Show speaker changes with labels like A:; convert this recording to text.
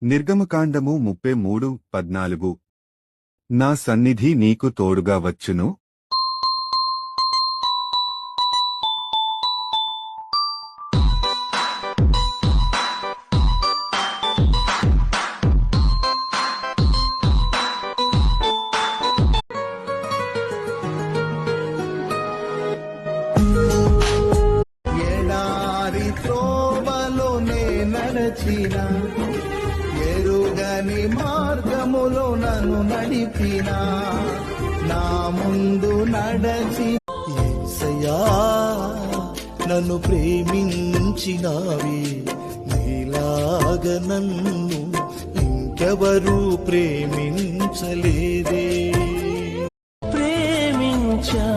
A: నిర్గమకాండము 33:14 నా సన్నిధి నీకు తోడుగా వచ్చును.
B: ఎడారి త్రోవలోనే నడచిన ఎరుగని మార్గములో నన్ను నడిపిన నా ముందు నడచి యేసయ్యా నన్ను ప్రేమించినావి నీలాగ నన్ను ఇంకెవరూ ప్రేమించలేదే
C: ప్రేమించానని